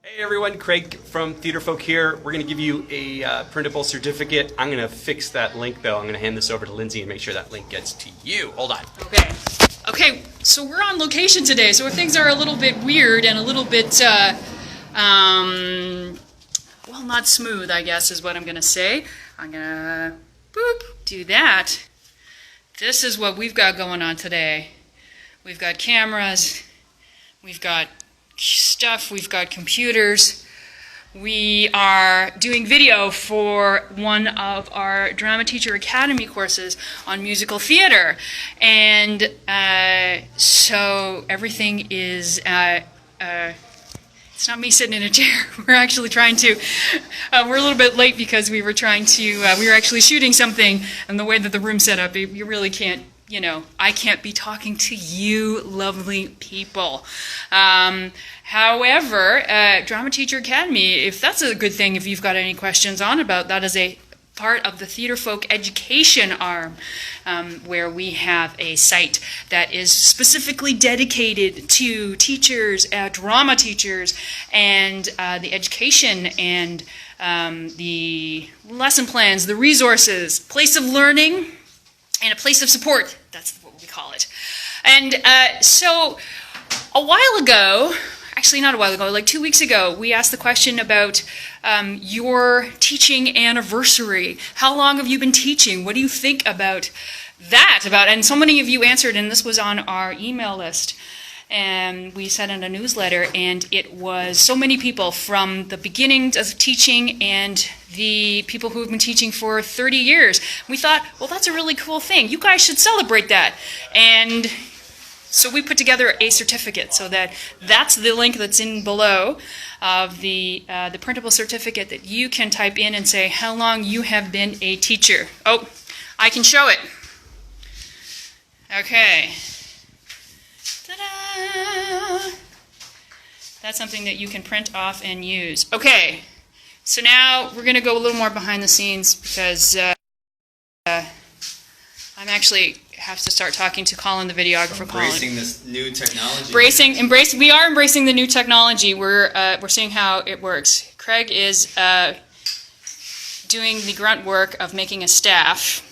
Hey everyone, Craig from Theater Folk here. We're going to give you a printable certificate. I'm going to fix that link though. I'm going to hand this over to Lindsay and make sure that link gets to you. Hold on. Okay, so we're on location today, so things are a little bit weird and a little bit, well, not smooth, I guess is what I'm going to say. I'm going to do that. This is what we've got going on today. We've got cameras, we've got stuff, we've got computers. We are doing video for one of our Drama Teacher Academy courses on musical theater. And so everything is, it's not me sitting in a chair. We're actually trying to, we're a little bit late because we were trying to, we were actually shooting something, and the way that the room's set up, you really can't, you know, I can't be talking to you lovely people. However, Drama Teacher Academy, if that's a good thing, if you've got any questions on about, that is a part of the Theater Folk education arm, where we have a site that is specifically dedicated to teachers, drama teachers, and the education and the lesson plans, the resources, place of learning, and a place of support. That's what we call it. And so a while ago, actually not a while ago, like 2 weeks ago, we asked the question about your teaching anniversary. How long have you been teaching? What do you think about that? And so many of you answered, and this was on our email list. And we sent out a newsletter, and it was so many people from the beginning of teaching and the people who have been teaching for 30 years. We thought, well, that's a really cool thing. You guys should celebrate that. And so we put together a certificate, so that's the link that's in below of the printable certificate that you can type in and say how long you have been a teacher. Oh, I can show it. Okay. Ta-da! That's something that you can print off and use. Okay, so now we're going to go a little more behind the scenes because I'm actually have to start talking to Colin, the videographer. Embracing this new technology. We are embracing the new technology. We're seeing how it works. Craig is doing the grunt work of making a staff.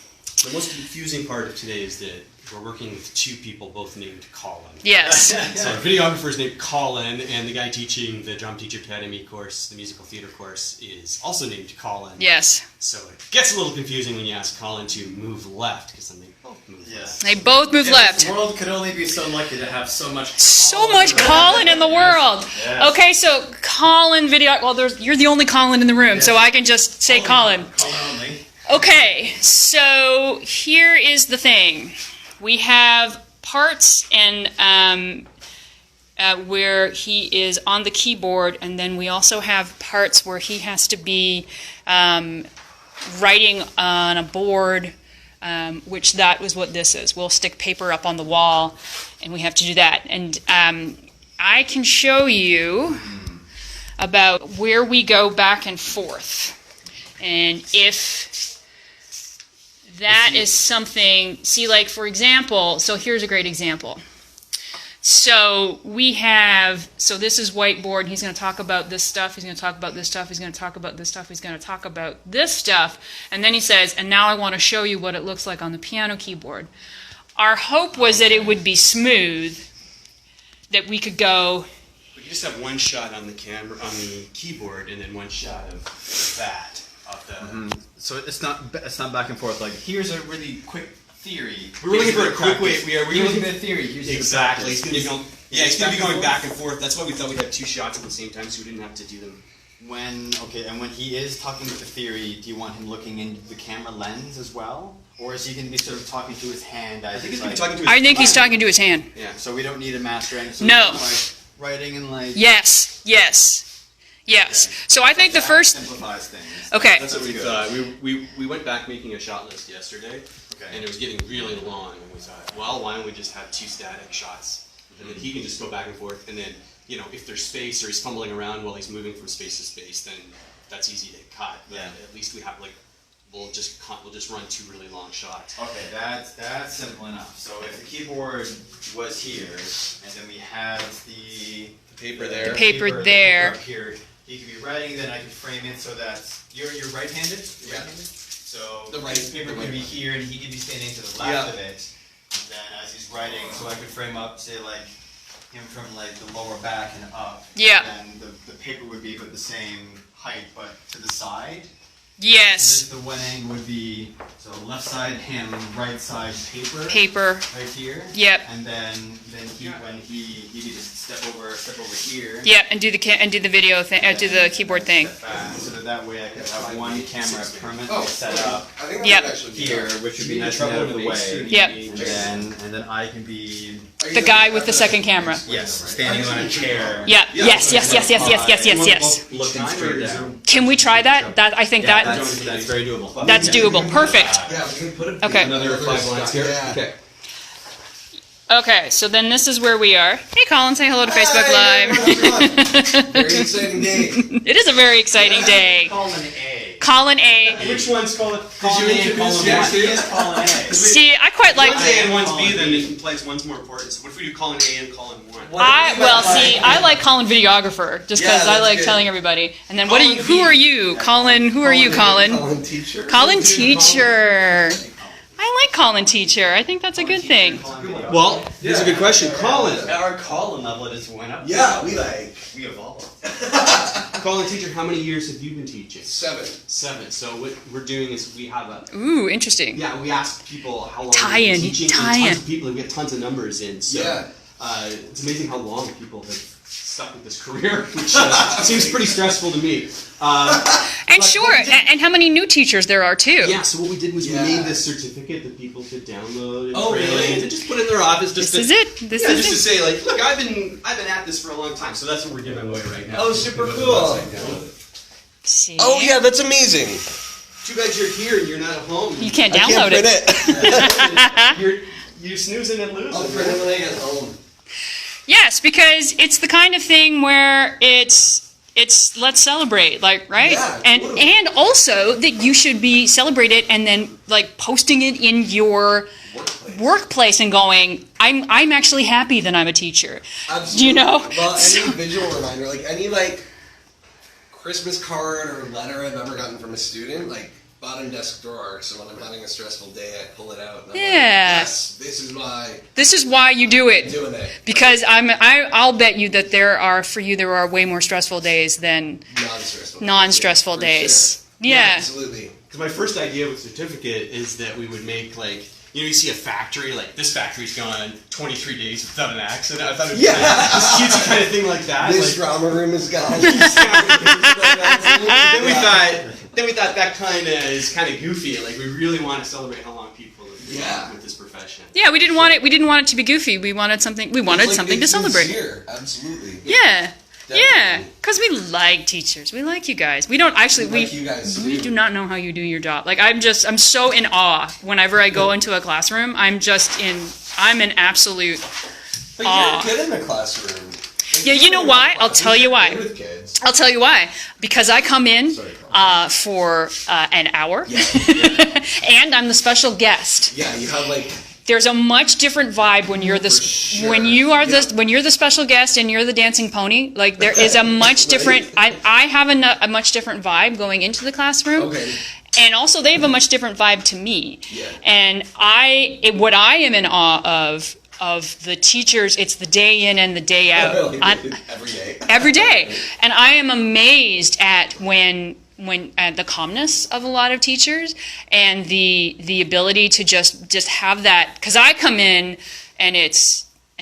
The most confusing part of today is that we're working with two people, both named Colin. Yes. So our videographer is named Colin, and the guy teaching the Drama Teacher Academy course, the musical theater course, is also named Colin. Yes. So it gets a little confusing when you ask Colin to move left, because then they both move left. They both move left. The world could only be so lucky to have so much Colin in the world. Yes. Okay, so Colin you're the only Colin in the room, so I can just say Colin. Colin only. Okay, so here is the thing. We have parts and where he is on the keyboard, and then we also have parts where he has to be writing on a board, which that was what this is. We'll stick paper up on the wall, and we have to do that. And I can show you about where we go back and forth. And if that is something, see, like, for example, so here's a great example. So so this is whiteboard. He's going to talk about this stuff. He's going to talk about this stuff. He's going to talk about this stuff. He's going to talk about this stuff. And then he says, and now I want to show you what it looks like on the piano keyboard. Our hope was that it would be smooth, that we could go. We could just have one shot on the camera, on the keyboard, and then one shot of that. So it's not back and forth. Like, here's a really quick theory. We're looking for a quick way. We're looking for a theory. Exactly. It's going to be going back and forth. That's why we thought we'd have two shots at the same time, so we didn't have to do them. And when he is talking with the theory, do you want him looking in the camera lens as well, or is he going to be sort of talking to his hand? I think he's going to be talking to his. I think he's talking to his hand. Yeah. So we don't need a mastering. So no. Like writing and like. Yes. Okay. So I think the first simplifies things. Okay. That's what we thought. We went back making a shot list yesterday, and it was getting really long. And we thought, well, why don't we just have two static shots, and then he can just go back and forth. And then, you know, if there's space or he's fumbling around while he's moving from space to space, then that's easy to cut. But at least we have like we'll just run 2 really long shots. Okay, that's simple enough. So if the keyboard was here, and then we had the Paper there. The paper there. up here, he could be writing. Then I could frame it so that you're right-handed. Yeah. Right-handed. So The right- his paper the could be right here, and he could be standing to the left Yeah. of it. And then as he's writing, so I could frame up, say like him from like the lower back and up. Yeah. And the paper would be about the same height, but to the side. Yes. The one angle would be so left side him, right side paper. Paper. Right here. Yep. And then he when he could just step over here. Yep, and do the video thing, do the keyboard thing. Step back, so that way I could have one camera permanently Oh, set up I think that Yep. would actually be here, which would be nice and out of the way. Yep. And then I can be The guy with the second camera. standing on a chair. Yeah. Yes. Looking straight down. Can we try that? I think That's very doable. that's doable. Perfect. Yeah, we can put it. Okay. Another 5 lines here. Yeah. Okay. Okay, so then this is where we are. Hey, Colin, say hello to Facebook Hi, Live. Very exciting day. It is a very exciting day. Colin A. Colin A. Which one's Colin? you introduce Jack He is Colin A. See, I quite like. One's A and one's B, then it implies one's more important. So what if we do Colin A and Colin 1? I like Colin videographer just because Yeah, I that's like good. telling everybody. And then what are you? Colin Who V. are you, Colin? Who are you, Colin? Colin teacher. Colin teacher. I like Colin teacher. I think that's a good thing. Well, here's a good question. Colin. Our Colin level just went up. Yeah, we like We evolved. Colin teacher, how many years have you been teaching? 7. 7. So what we're doing is we have a Ooh, interesting. yeah, we ask people how long Tie they've in, been teaching. tie and in. tons of people. We get tons of numbers in. So Yeah. it's amazing how long people have stuck with this career, which seems pretty stressful to me. And sure, and how many new teachers there are too. Yeah, so what we did was Yeah. we made this certificate that people could download and Oh, print really? and just put in their office. This Just is to, it. This yeah, is just to it. say, like, look, I've been at this for a long time. So that's what we're giving away right now. Oh, super cool. See? Oh yeah, that's amazing. Too bad you're here and you're not at home. You can't I download can't it. print it. You're snoozing and losing. I'll print it when I get home. Yes, because it's the kind of thing where it's let's celebrate, like, right? Yeah, and totally. and also that you should be celebrated and then like posting it in your workplace and going, I'm actually happy that I'm a teacher. Absolutely. You know? Well, So- any visual reminder, like any like Christmas card or letter I've ever gotten from a student, like bottom desk drawer. So when I'm having a stressful day, I pull it out. And I'm Yeah. Like, yes, this is why This is why you do I'm it. doing it. Because I'll bet you that there are way more stressful days than Non-stressful. non-stressful Yeah, for days. sure. Yeah. Absolutely. Because my first idea with certificate is that we would make like, you see a factory, like this factory's gone 23 days without an accident. I thought it was just cute kind of thing like that. This Like, drama room is gone. then we thought that kind of is kind of goofy. Like we really want to celebrate how long people have been Yeah. with this profession. Yeah, we didn't want it to be goofy. We wanted something to celebrate. Sincere. Absolutely. Yeah. Yeah, Definitely. because we like teachers. We like you guys. We don't actually. We like you guys, we too. do not know how you do your job. Like I'm so in awe whenever I go into a classroom. I'm in absolute But awe. you're good in the classroom. Yeah, you know why? I'll tell you why. With kids. I'll tell you why. Because I come in Sorry, for an hour, Yeah. and I'm the special guest. Yeah, you have like There's a much different vibe when you're the For sure. when you're the special guest and you're the dancing pony. Like there is a much different. I have a much different vibe going into the classroom. okay. And also, they have a much different vibe to me. Yeah. And what I am in awe of the teachers, it's the day in and the day out. Every day. Every day. And I am amazed at when at the calmness of a lot of teachers and the ability to just have that, because I come in and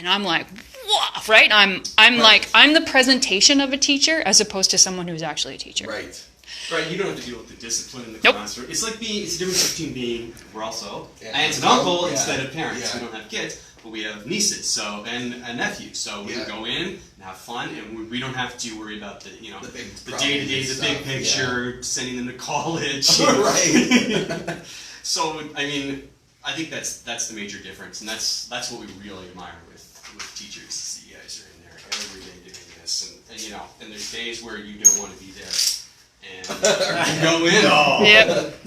I'm like, whoa, right? I'm like, I'm the presentation of a teacher as opposed to someone who's actually a teacher. Right. Right, you don't have to deal with the discipline in the Nope. classroom. It's like it's the difference between being, we're also Yeah. aunts and uncle Yeah. instead of parents. Yeah. We don't have kids, but we have nieces, and nephews. So we Yeah. can go in and have fun, and we don't have to worry about the The big the day to day, problems the and big stuff, picture, sending them to college. Right. So I mean, I think that's the major difference, and that's what we really admire with teachers. Is that you guys are in there every day doing this, and there's days where you don't want to be there. and go in.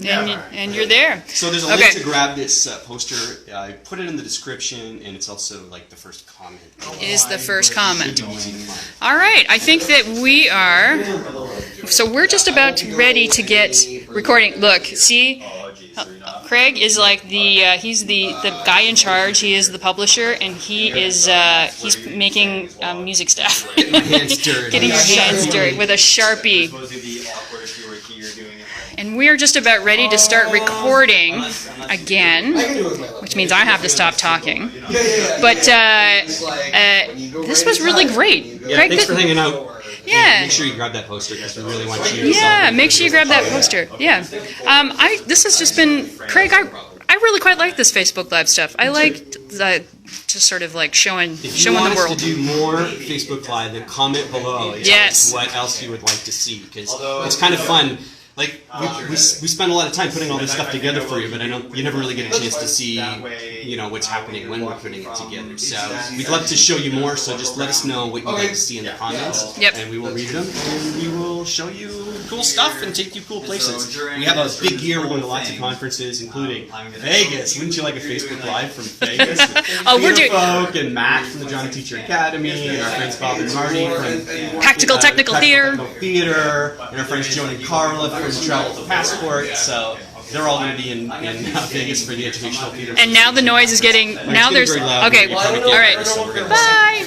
Yep. And you're there. So there's a Okay. link to grab this poster. I put it in the description, and it's also like the first comment. Is the first comment. Should be easy to find. All right, I think that we are. So we're just about ready to get recording. Look, see, Craig is like he's the guy in charge. He is the publisher, and he is he's making music stuff. Getting my hands dirty. Getting your hands dirty with a Sharpie. Suppose it'd be awkward if you were here doing it. And we're just about ready to start recording I again, can do it with my left. which means I have to stop talking. Yeah. But It's like, when you go this right was really inside, great. when you go Yeah, Craig, thanks th- for hanging out. Yeah. Make sure you grab that poster because we really want you to Yeah, celebrate make sure you grab that poster. Yeah. This has just been, Craig, I really quite like this Facebook Live stuff. I like just sort of like showing If you the want us world. to do more Facebook Live, then comment below and tell Yes. us what else you would like to see, because it's kind of fun. Like, we spend a lot of time putting all this stuff together for you, but I know you never really get a chance to see, what's happening when we're putting it together. So we'd love to show you more, so just let us know what you'd like to see in the comments, Yep. and we will read them, and we will show you cool stuff and take you cool places. We have a big year, we're going to lots of conferences, including Vegas. Wouldn't you like a Facebook Live from Vegas? Oh, we're doing Folk and Matt from the Johnny Teacher Academy, and our friends Bob and Marty from Practical Technical Theater. Theater, and our friends Joan and Carla from Travel to Passport. So they're all going to be in Vegas for the educational theater. And now the noise is getting, now It's there's, getting very loud. okay, You probably all can't right, hear us, so we're gonna- bye.